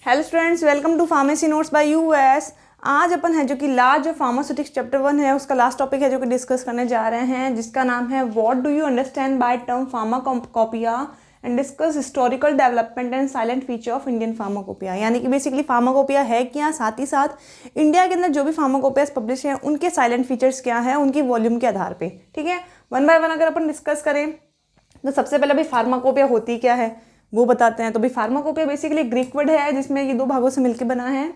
Hello students, welcome to pharmacy notes by us. आज अपन है जो कि लास्ट जो फार्मास्यूटिक्स चैप्टर 1 है उसका लास्ट टॉपिक है जो कि डिस्कस करने जा रहे हैं, जिसका नाम है what do you understand by term pharmacopoeia and discuss historical development and silent feature of Indian pharmacopoeia. यानी कि बेसिकली फार्माकोपिया है क्या, साथ ही साथ इंडिया के अंदर जो भी फार्माकोपियाज पब्लिश हैं उनके साइलेंट फीचर्स क्या हैं उनकी वॉल्यूम के आधार पर। ठीक है, वन बाय वन अगर अपन डिस्कस करें तो सबसे पहले भाई फार्माकोपिया होती क्या है वो बताते हैं। तो भाई फार्माकोपिया बेसिकली ग्रीक वर्ड है जिसमें ये दो भागों से मिलकर बना है,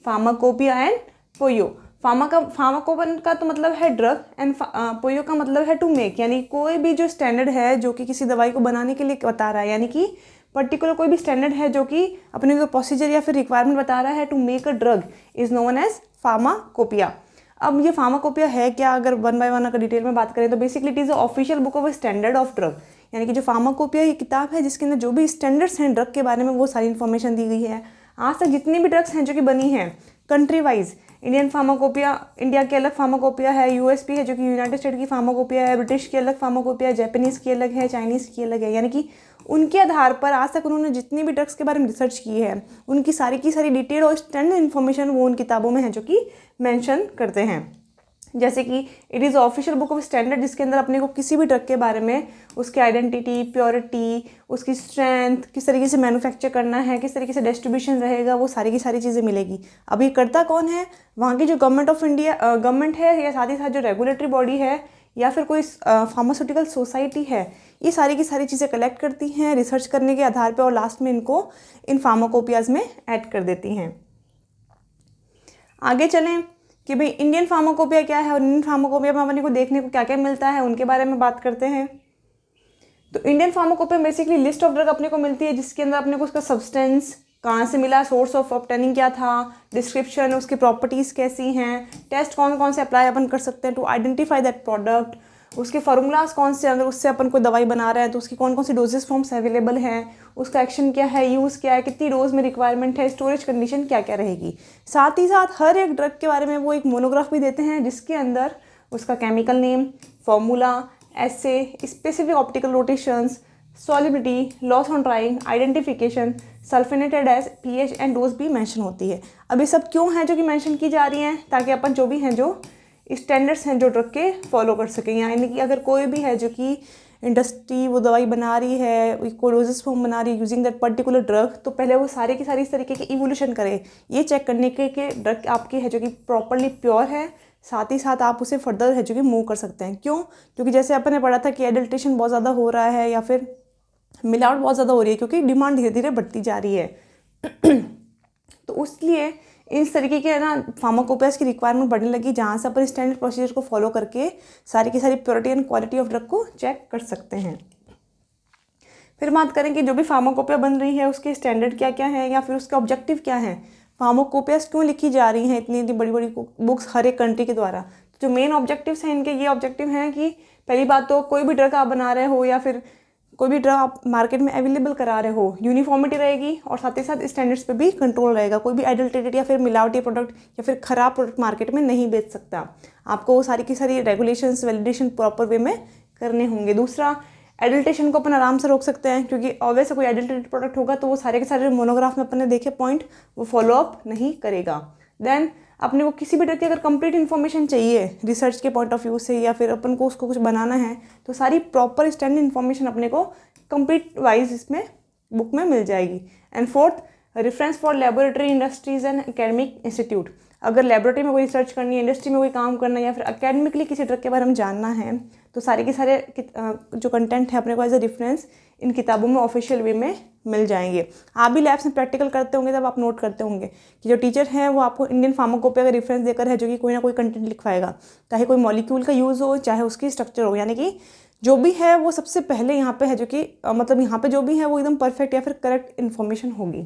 फार्माकोपिया एंड पोयो। फार्माकोपन का तो मतलब है ड्रग एंड पोयो का मतलब है टू मेक, यानी कोई भी जो स्टैंडर्ड है जो कि किसी दवाई को बनाने के लिए बता रहा है, यानी कि पर्टिकुलर कोई भी स्टैंडर्ड है जो कि अपने को प्रोसीजर या फिर रिक्वायरमेंट बता रहा है to make a drug is known as pharmacopoeia. अब ये फार्माकोपिया है क्या, अगर वन बाय वन अगर डिटेल में बात करें तो basically it is a official book of standard of drug. यानी कि जो फार्माकोपिया ये किताब है जिसके अंदर जो भी स्टैंडर्ड्स हैं ड्रग के बारे में वो सारी इन्फॉर्मेशन दी गई है। आज तक जितनी भी ड्रग्स हैं जो कि बनी हैं country wise, Indian pharmacopoeia, India की अलग फार्माकोपिया है, यूएसपी है जो कि यूनाइटेड स्टेट की फार्माकोपिया है, ब्रिटिश की अलग फार्माकोपिया है, जापानीज़ की अलग है, चाइनीज़ की अलग है। यानी कि उनके आधार पर आज तक उन्होंने जितनी भी ड्रग्स के बारे में रिसर्च की है उनकी सारी की सारी डिटेल और स्टैंडर्ड इन्फॉर्मेशन वो उन किताबों में है जो कि मैंशन करते हैं। जैसे कि it is official book of standard जिसके अंदर अपने को किसी भी ड्रग के बारे में उसकी आइडेंटिटी, प्योरिटी, उसकी स्ट्रेंथ, किस तरीके से मैन्युफैक्चर करना है, किस तरीके से डिस्ट्रीब्यूशन रहेगा, वो सारी की सारी चीज़ें मिलेगी। अब ये करता कौन है, वहाँ की जो गवर्नमेंट ऑफ इंडिया गवर्नमेंट है या साथ ही साथ जो रेगुलेटरी बॉडी है या फिर कोई फार्मास्यूटिकल सोसाइटी है, ये सारी की सारी चीज़ें कलेक्ट करती हैं रिसर्च करने के आधार पर और लास्ट में इनको इन फार्माकोपियाज में ऐड कर देती हैं। आगे चलें कि भाई इंडियन फार्माकोपिया क्या है और इंडियन फार्माकोपिया में अपने को देखने को क्या क्या मिलता है उनके बारे में बात करते हैं। तो Indian pharmacopoeia basically list of drug अपने को मिलती है जिसके अंदर अपने को उसका सब्सटेंस कहाँ से मिला, सोर्स ऑफ ऑब्टेनिंग क्या था, डिस्क्रिप्शन, उसकी प्रॉपर्टीज़ कैसी हैं, टेस्ट कौन कौन से अप्लाई अपन कर सकते हैं टू आइडेंटिफाई दैट प्रोडक्ट, उसके फार्मूलाज कौन से, अगर उससे अपन कोई दवाई बना रहे हैं तो उसकी कौन कौन सी डोजेस फॉर्म्स अवेलेबल हैं, उसका एक्शन क्या है, यूज़ क्या है, कितनी डोज में रिक्वायरमेंट है, स्टोरेज कंडीशन क्या क्या रहेगी। साथ ही साथ हर एक ड्रग के बारे में वो एक मोनोग्राफ भी देते हैं जिसके अंदर उसका chemical name, formula, assay, specific optical rotations, solubility, loss on drying, identification, sulphated ash, pH and dose भी मेंशन होती है। अब ये सब क्यों है जो कि मेंशन की जा रही हैं, ताकि अपन जो भी हैं जो स्टैंडर्ड्स हैं जो ड्रग के फॉलो कर सकें। यानी कि अगर कोई भी है जो कि इंडस्ट्री वो दवाई बना रही है, कोई डोजेस फॉर्म बना रही है यूजिंग दैट पर्टिकुलर ड्रग, तो पहले वो सारे की सारी इस तरीके की इवोल्यूशन करे, ये चेक करने के ड्रग आपकी है जो कि प्रॉपरली प्योर है, साथ ही साथ आप उसे फर्दर है जो कि मूव कर सकते हैं। क्यों? क्योंकि जैसे अपन ने पढ़ा था कि एडल्ट्रेशन बहुत ज़्यादा हो रहा है या फिर मिलावट बहुत ज़्यादा हो रही है क्योंकि डिमांड धीरे धीरे बढ़ती जा रही है तो इसलिए इस तरीके के ना फार्माकोपियाज की रिक्वायरमेंट बढ़ने लगी जहाँ से अपन स्टैंडर्ड प्रोसीजर को फॉलो करके सारी की सारी purity and quality of drug को चेक कर सकते हैं। फिर बात करें कि जो भी फार्माकोपिया बन रही है उसके स्टैंडर्ड क्या क्या है या फिर उसका ऑब्जेक्टिव क्या है, फार्माकोपियाज क्यों लिखी जा रही हैं इतनी इतनी बड़ी बड़ी बुक्स हर एक कंट्री के द्वारा। तो जो मेन ऑब्जेक्टिव्स हैं इनके ये ऑब्जेक्टिव हैं कि पहली बात तो कोई भी ड्रग आप बना रहे हो या फिर कोई भी ड्रग आप मार्केट में अवेलेबल करा रहे हो, यूनिफॉर्मिटी रहेगी और साथ ही साथ स्टैंडर्ड्स पे भी कंट्रोल रहेगा। कोई भी एडल्टेटेड या फिर मिलावटी प्रोडक्ट या फिर ख़राब प्रोडक्ट मार्केट में नहीं बेच सकता। आपको वो सारी की सारी रेगुलेशंस, वैलिडेशन प्रॉपर वे में करने होंगे। दूसरा, एडल्टेशन को अपन आराम से रोक सकते हैं क्योंकि ऑब्वियस कोई एडल्टेटेड प्रोडक्ट होगा तो वो सारे के सारे मोनोग्राफ में अपन ने देखे पॉइंट वो फॉलोअप नहीं करेगा। देन अपने को किसी भी ड्रग की अगर कंप्लीट इन्फॉर्मेशन चाहिए रिसर्च के पॉइंट ऑफ व्यू से या फिर अपन को उसको कुछ बनाना है तो सारी प्रॉपर स्टैंडर्ड इन्फॉर्मेशन अपने को कंप्लीट वाइज इसमें बुक में मिल जाएगी। And fourth, reference for laboratory, industries and academic institute. अगर लेबोरेटरी में कोई रिसर्च करनी है, इंडस्ट्री में कोई काम करना है या फिर अकेडमिकली किसी ड्रग के बारे में जानना है तो सारे के सारे जो कंटेंट है अपने को एज ए रेफरेंस इन किताबों में ऑफिशियल वे में मिल जाएंगे। आप भी लैब्स में प्रैक्टिकल करते होंगे तब आप नोट करते होंगे कि जो टीचर है वो आपको इंडियन फार्माकोपिया का रेफरेंस देकर है जो कि कोई ना कोई कंटेंट लिखवाएगा, चाहे कोई मॉलिक्यूल का यूज़ हो चाहे उसकी स्ट्रक्चर हो, यानी कि जो भी है वो सबसे पहले यहाँ पे है जो कि मतलब यहाँ पे जो भी है वो एकदम परफेक्ट या फिर करेक्ट इन्फॉर्मेशन होगी।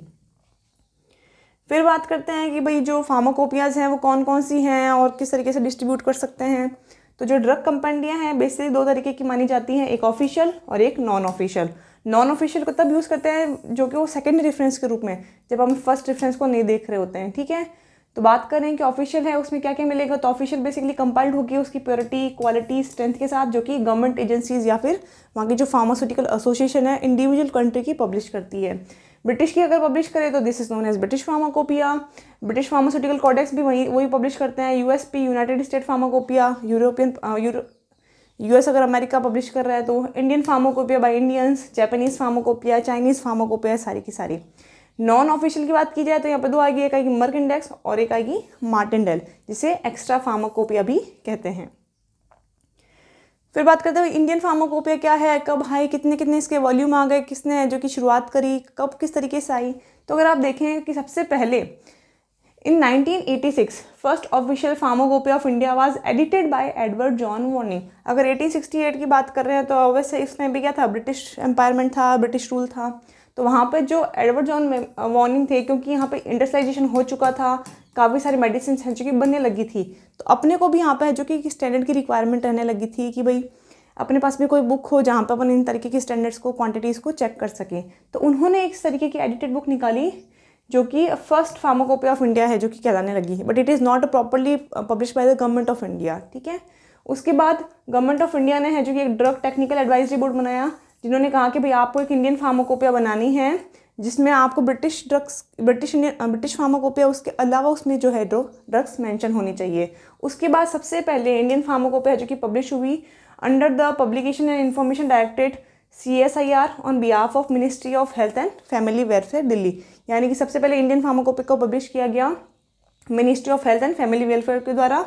फिर बात करते हैं कि भाई जो फार्माकोपियाज हैं वो कौन कौन सी हैं और किस तरीके से डिस्ट्रीब्यूट कर सकते हैं। तो जो ड्रग कंपनियाँ हैं बेसिकली दो तरीके की मानी जाती हैं, एक ऑफिशियल और एक नॉन ऑफिशियल। नॉन ऑफिशियल को तब यूज़ करते हैं जो कि वो सेकेंड रेफरेंस के रूप में, जब हम फर्स्ट रेफरेंस को नहीं देख रहे होते हैं। ठीक है, तो बात करें कि ऑफिशियल है उसमें क्या क्या मिलेगा। तो ऑफिशियल बेसिकली कंपाइल्ड होगी उसकी प्योरिटी, क्वालिटी, स्ट्रेंथ के साथ जो कि गवर्नमेंट एजेंसीज या फिर वहाँ की जो फार्मास्यूटिकल एसोसिएशन है इंडिविजुअल कंट्री की पब्लिश करती है। ब्रिटिश की अगर पब्लिश करें तो this is known as British pharmacopoeia. British pharmaceutical codex भी वही पब्लिश करते हैं। USP United State pharmacopoeia, US अगर अमेरिका पब्लिश कर रहा है तो Indian pharmacopoeia by Indians, Japanese pharmacopoeia, Chinese pharmacopoeia, सारी की सारी। नॉन ऑफिशियल की बात की जाए तो यहाँ पे दो आएगी, एक आएगी मर्क इंडेक्स और एक आएगी मार्टिनडेल, जिसे एक्स्ट्रा फार्माकोपिया भी कहते हैं। फिर बात करते हुए इंडियन फार्माकोपिया क्या है, कब आई, कितने कितने इसके वॉल्यूम आ गए, किसने जो कि शुरुआत करी, कब किस तरीके से आई। तो अगर आप देखें कि सबसे पहले इन 1986 first official pharmacopoeia of India was edited by Edward John warning. अगर 1868 की बात कर रहे हैं तो ऑब्वियसली इस टाइम पे क्या था, ब्रिटिश एम्पायरमेंट था, ब्रिटिश रूल था। तो वहाँ पे जो एडवर्ड जॉन वॉर्निंग थे, क्योंकि यहाँ पे इंडस्ट्रियलाइजेशन हो चुका था, काफ़ी सारी मेडिसिन हैं जो कि बनने लगी थी, तो अपने को भी यहाँ पे है जो कि स्टैंडर्ड की रिक्वायरमेंट रहने लगी थी कि भाई अपने पास भी कोई बुक हो जहाँ पे अपन इन तरीके की स्टैंडर्ड्स को, क्वांटिटीज़ को चेक कर सकें। तो उन्होंने एक तरीके की एडिटेड बुक निकाली जो कि फर्स्ट फार्माकोपिया ऑफ इंडिया है, जो कि कहलाने लगी, but it is not properly publish by the government of India. ठीक है, उसके बाद गवर्नमेंट ऑफ इंडिया ने है जो कि एक ड्रग टेक्निकल एडवाइजरी बोर्ड बनाया, जिन्होंने कहा कि भाई आपको एक इंडियन फार्माकोपिया बनानी है जिसमें आपको ब्रिटिश फार्माकोपिया उसके अलावा उसमें जो है ड्रग्स मेंशन होनी चाहिए। उसके बाद सबसे पहले इंडियन फार्माकोपिया जो कि पब्लिश हुई under the publication and information directorate CSIR on behalf of ministry of health and family welfare Delhi. यानी कि सबसे पहले इंडियन फार्माकोपिया को पब्लिश किया गया ministry of health and family welfare के द्वारा,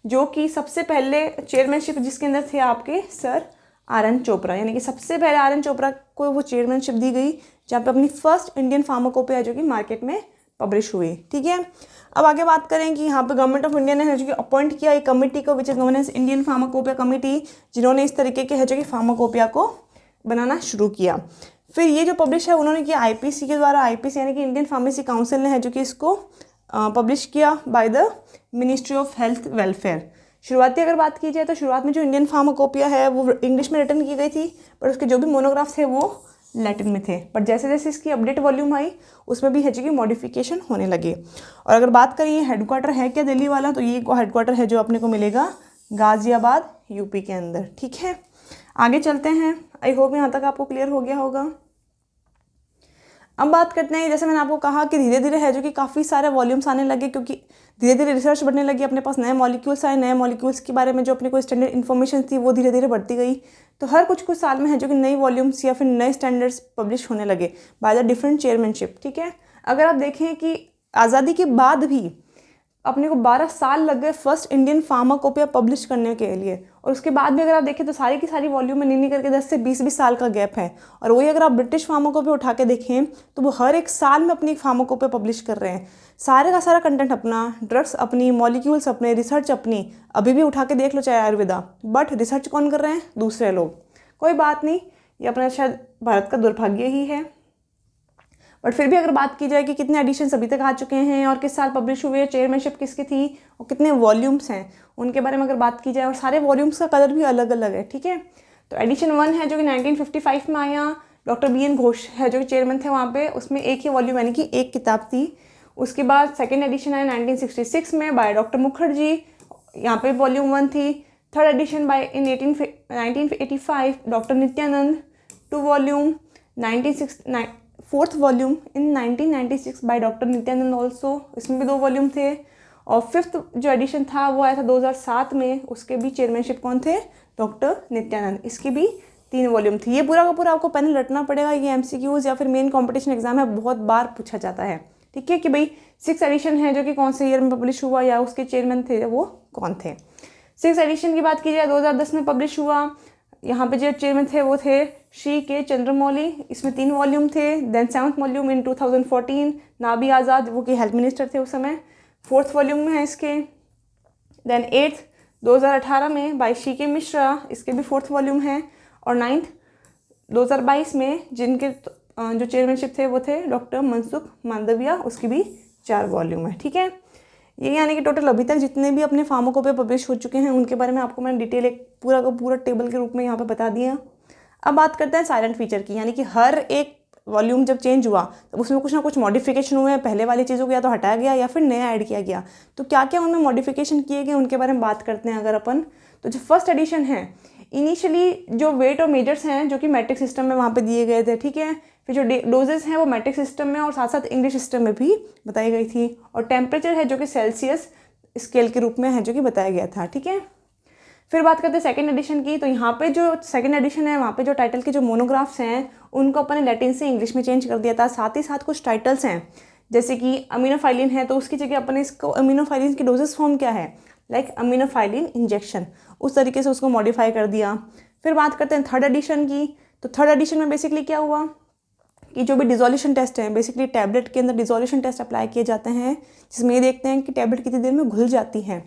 जो कि सबसे पहले चेयरमैनशिप जिसके अंदर थे आपके सर RN चोपड़ा। यानी कि सबसे पहले RN चोपड़ा को वो चेयरमैनशिप दी गई, जहाँ पे अपनी फर्स्ट इंडियन फार्माकोपिया जो कि मार्केट में पब्लिश हुई। ठीक है, अब आगे बात करें कि यहाँ पे गवर्नमेंट ऑफ इंडिया ने है जो कि अपॉइंट किया एक कमेटी को, which is known as Indian pharmacopoeia committee, जिन्होंने इस तरीके के है जो कि फार्माकोपिया को बनाना शुरू किया। फिर ये जो पब्लिश है उन्होंने किया IPC के द्वारा। IPC यानी कि इंडियन फार्मेसी काउंसिल ने है जो कि इसको पब्लिश किया by the ministry of health welfare. शुरुआती अगर बात की जाए तो शुरुआत में जो इंडियन फार्माकोपिया है वो इंग्लिश में रिटर्न की गई थी, पर उसके जो भी मोनोग्राफ्स थे वो लैटिन में थे। पर जैसे जैसे इसकी अपडेट वॉल्यूम आई उसमें भी है जो कि मॉडिफिकेशन होने लगे। और अगर बात करें हेडक्वार्टर है क्या दिल्ली वाला, तो ये हेडक्वार्टर है जो अपने को मिलेगा गाजियाबाद UP के अंदर। ठीक है, आगे चलते हैं। आई होप यहाँ तक आपको क्लियर हो गया होगा। अब बात करते हैं, जैसे मैंने आपको कहा कि धीरे धीरे है जो कि काफ़ी सारे वॉल्यूम्स आने लगे, क्योंकि धीरे धीरे रिसर्च बढ़ने लगी, अपने पास नए मॉलिक्यूल्स आए, नए मॉलिक्यूल्स के बारे में जो अपने को स्टैंडर्ड इन्फॉर्मेशन थी वो धीरे धीरे बढ़ती गई। तो हर कुछ साल में है जो कि नई वॉल्यूम्स या फिर नए स्टैंडर्ड्स पब्लिश होने लगे बाय द डिफरेंट चेयरमैनशिप। ठीक है, अगर आप देखें कि आज़ादी के बाद भी अपने को 12 साल लग गए फर्स्ट इंडियन फार्माकोपिया पब्लिश करने के लिए, और उसके बाद भी अगर आप देखें तो सारी की सारी वॉल्यूम में नहीं करके 10 से 20 साल का गैप है। और वही अगर आप ब्रिटिश फार्माकोपिया उठा के देखें तो वो हर एक साल में अपनी फार्माकोपिया पब्लिश कर रहे हैं, सारे का सारा कंटेंट अपना, ड्रग्स अपनी, मॉलिक्यूल्स अपने, रिसर्च अपनी। अभी भी उठा के देख लो चाहे आयुर्वेदा, बट रिसर्च कौन कर रहे हैं, दूसरे लोग। कोई बात नहीं, ये अपना शायद भारत का दुर्भाग्य ही है। बट फिर भी अगर बात की जाए कि कितने एडिशंस अभी तक आ चुके हैं और किस साल पब्लिश हुए, चेयरमैनशिप किसकी थी और कितने वॉल्यूम्स हैं, उनके बारे में अगर बात की जाए, और सारे वॉल्यूम्स का कलर भी अलग अलग है। ठीक है, तो एडिशन 1 है जो कि 1955 में आया, डॉक्टर BN घोष है जो कि चेयरमैन थे वहाँ पे, उसमें एक ही वॉल्यूम यानी कि एक किताब थी। उसके बाद सेकेंड एडिशन आया 1966 में बाय डॉक्टर मुखर्जी, यहाँ पे वॉल्यूम 1 थी। Third edition by in 1985 doctor Nityanand, 2 volume. Fourth volume in 1996 by doctor Nityanand also, इसमें भी 2 वॉल्यूम थे। और फिफ्थ जो एडिशन था वो आया था 2007 में, उसके भी चेयरमैनशिप कौन थे, डॉक्टर नित्यानंद, इसकी भी 3 वॉल्यूम थी। ये पूरा का पूरा आपको पैनल रटना पड़ेगा, ये MCQs या फिर मेन कॉम्पिटिशन एग्जाम है, बहुत बार पूछा जाता है। ठीक है, कि भाई 6th एडिशन है जो कि कौन से ईयर में पब्लिश हुआ या उसके चेयरमैन थे वो कौन थे। 6th एडिशन की बात की जाए 2010 में पब्लिश हुआ, यहाँ पे जो चेयरमैन थे वो थे श्री के चंद्रमौली, इसमें 3 वॉल्यूम थे। Then 7th volume in 2014 Nabi Azad, वो कि हेल्थ मिनिस्टर थे उस समय, 4th वॉल्यूम में है इसके। देन 8th 2018 में बाय श्री के मिश्रा, इसके भी 4th वॉल्यूम है। और 9th 2022 में जिनके जो चेयरमैनशिप थे वो थे डॉक्टर मनसुख मांडविया, उसकी भी 4 वॉल्यूम है। ठीक है, ये यानी कि टोटल अभी तक जितने भी अपने फार्माकोपिया पब्लिश हो चुके हैं उनके बारे में आपको मैंने डिटेल एक पूरा का पूरा टेबल के रूप में यहाँ पे बता दिया। अब बात करते हैं साइलेंट फीचर की, यानी कि हर एक वॉल्यूम जब चेंज हुआ तो उसमें कुछ ना कुछ मॉडिफिकेशन हुए, पहले वाली चीज़ों को या तो हटाया गया या फिर नया ऐड किया गया। तो क्या क्या उनमें मॉडिफिकेशन किए गए उनके बारे में बात करते हैं अगर अपन। तो जो फर्स्ट एडिशन है, इनिशियली जो वेट और मेजर्स हैं जो कि मैट्रिक सिस्टम में वहाँ पे दिए गए थे। ठीक है, फिर जो डोजेस हैं वो मैट्रिक सिस्टम में और साथ साथ इंग्लिश सिस्टम में भी बताई गई थी। और टेम्परेचर है जो कि सेल्सियस स्केल के रूप में है जो कि बताया गया था। ठीक है, फिर बात करते हैं सेकेंड एडिशन की। तो यहाँ पे जो सेकेंड एडिशन है वहाँ पे जो टाइटल के जो मोनोग्राफ्स हैं उनको अपन ने लैटिन से इंग्लिश में चेंज कर दिया था। साथ ही साथ कुछ टाइटल्स हैं जैसे कि अमीनोफाइलिन है तो उसकी जगह अपन ने इसको अमीनोफाइलिन की डोजेस फॉर्म क्या है, लाइक अमीनोफाइलिन इंजेक्शन, उस तरीके से उसको मॉडिफाई कर दिया। फिर बात करते हैं थर्ड एडिशन की। तो थर्ड एडिशन में बेसिकली क्या हुआ कि जो भी डिजोल्यूशन टेस्ट है, बेसिकली टैबलेट के अंदर डिजोल्यूशन टेस्ट अप्लाई किए जाते हैं जिसमें ये देखते हैं कि टैबलेट कितनी देर में घुल जाती है,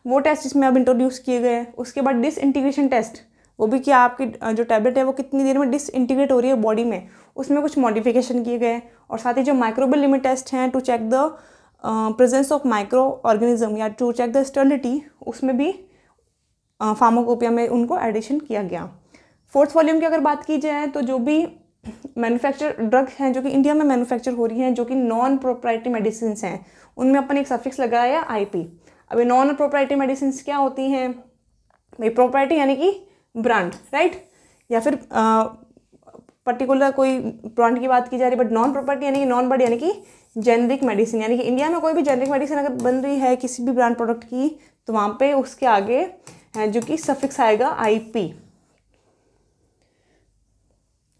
वो टेस्ट इसमें अब इंट्रोड्यूस किए गए। उसके बाद डिसइंटीग्रेशन टेस्ट, वो भी क्या आपकी जो टैबलेट है वो कितनी देर में डिसइंटीग्रेट हो रही है बॉडी में, उसमें कुछ मॉडिफिकेशन किए गए। और साथ ही जो माइक्रोबियल लिमिट टेस्ट हैं to check the presence of micro organism या टू चेक द स्टेरिलिटी, उसमें भी फार्माकोपिया में उनको एडिशन किया गया। फोर्थ वॉल्यूम की अगर बात की जाए तो जो भी मैन्युफैक्चर ड्रग हैं जो कि इंडिया में मैन्युफैक्चर हो रही हैं जो कि नॉन प्रोप्राइटरी मेडिसिन हैं, उनमें अपन एक सफिक्स लगाया IP। अब ये नॉन प्रोप्राइटरी मेडिसिन क्या होती हैं भाई, प्रोप्राइटरी यानी कि ब्रांड, राइट, या फिर पर्टिकुलर कोई ब्रांड की बात की जा रही है, बट नॉन प्रॉपर्टी यानी कि नॉन बर्ड यानी कि जेनरिक मेडिसिन, यानी कि इंडिया में कोई भी जेनरिक मेडिसिन अगर बन रही है किसी भी ब्रांड प्रोडक्ट की तो वहाँ पे उसके आगे है जो कि सफिक्स आएगा IP।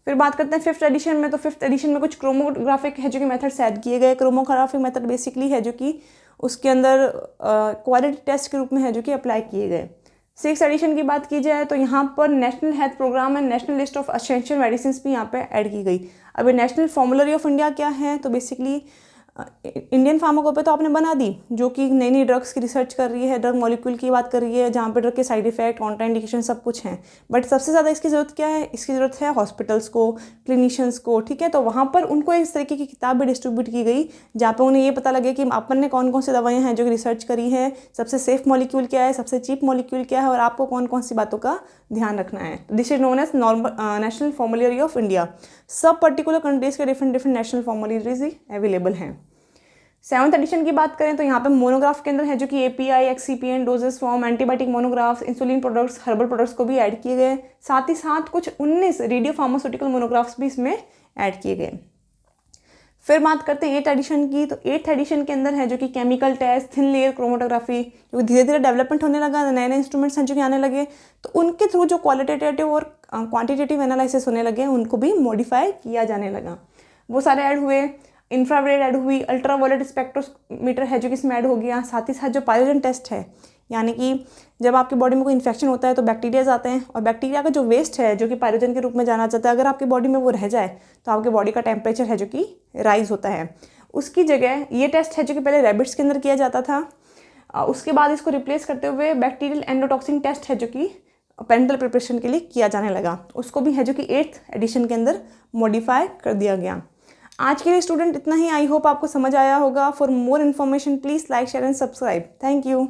फिर बात करते हैं फिफ्थ एडिशन में। तो फिफ्थ एडिशन में कुछ क्रोमोग्राफिक है जो कि मेथड्स ऐड किए गए। क्रोमोग्राफिक मेथड बेसिकली है जो कि उसके अंदर क्वालिटी टेस्ट के रूप में है जो कि अप्लाई किए गए। सिक्स एडिशन की बात की जाए तो यहाँ पर national health programme and national list of essential medicine भी यहाँ पे ऐड की गई। अब ये नेशनल फॉर्मुलरी ऑफ इंडिया क्या है, तो बेसिकली इंडियन फार्माकोपिया तो आपने बना दी जो कि नई नई ड्रग्स की रिसर्च कर रही है, ड्रग मॉलिक्यूल की बात कर रही है जहाँ पे ड्रग के साइड इफेक्ट, कॉन्ट्राइंडिकेशन सब कुछ हैं। बट सबसे ज़्यादा इसकी ज़रूरत क्या है, इसकी ज़रूरत है हॉस्पिटल्स को, क्लिनिशियंस को। ठीक है, तो वहाँ पर उनको इस तरीके की किताब भी डिस्ट्रीब्यूट की गई जहाँ पर उन्हें ये पता लगे कि अपन ने कौन कौन सी दवाइयाँ हैं जो कि रिसर्च करी है, सबसे सेफ मॉलिक्यूल क्या है, सबसे चीप मॉलिक्यूल क्या है और आपको कौन कौन सी बातों का ध्यान रखना है। This is known as national formulary of India. सब पर्टिकुलर कंट्रीज के different different national formularies available हैं। सेवन्थ एडिशन की बात करें तो यहाँ पे मोनोग्राफ के अंदर है जो कि API, excipient, doses form, antibiotic monographs, insulin products, herbal products को भी ऐड किए गए। साथ ही साथ कुछ 19 रेडियो फार्मास्यूटिकल मोनोग्राफ्स भी इसमें ऐड किए गए। फिर बात करते हैं 8th एडिशन की। तो 8th एडिशन के अंदर है जो कि chemical test, thin layer chromatography, जो धीरे धीरे डेवलपमेंट होने लगा, नए नए इंस्ट्रूमेंट्स हैं जो कि आने लगे, तो उनके थ्रू जो क्वालिटेटिव और क्वांटिटेटिव एनालिसिस होने लगे उनको भी मॉडिफाई किया जाने लगा, वो सारे ऐड हुए। इंफ्रारेड ऐड हुई, अल्ट्रावायलेट स्पेक्ट्रोमीटर है जो कि इसमें ऐड हो गया। साथ ही साथ जो पायरोजन टेस्ट है, यानी कि जब आपकी बॉडी में कोई इन्फेक्शन होता है तो बैक्टीरियाज आते हैं और बैक्टीरिया का जो वेस्ट है जो कि पायरोजन के रूप में जाना जाता है, अगर आपकी बॉडी में वो रह जाए तो आपकी बॉडी का टेम्परेचर है जो कि राइज होता है। उसकी जगह ये टेस्ट है जो कि पहले रैबिट्स के अंदर किया जाता था, उसके बाद इसको रिप्लेस करते हुए बैक्टीरियल एंडोटॉक्सिन टेस्ट है जो कि पेरेंटल प्रिपरेशन के लिए किया जाने लगा, उसको भी है जो कि 8th एडिशन के अंदर मॉडिफाई कर दिया गया। आज के लिए स्टूडेंट इतना ही। आई होप आपको समझ आया होगा। For more information please like, share and subscribe. Thank you.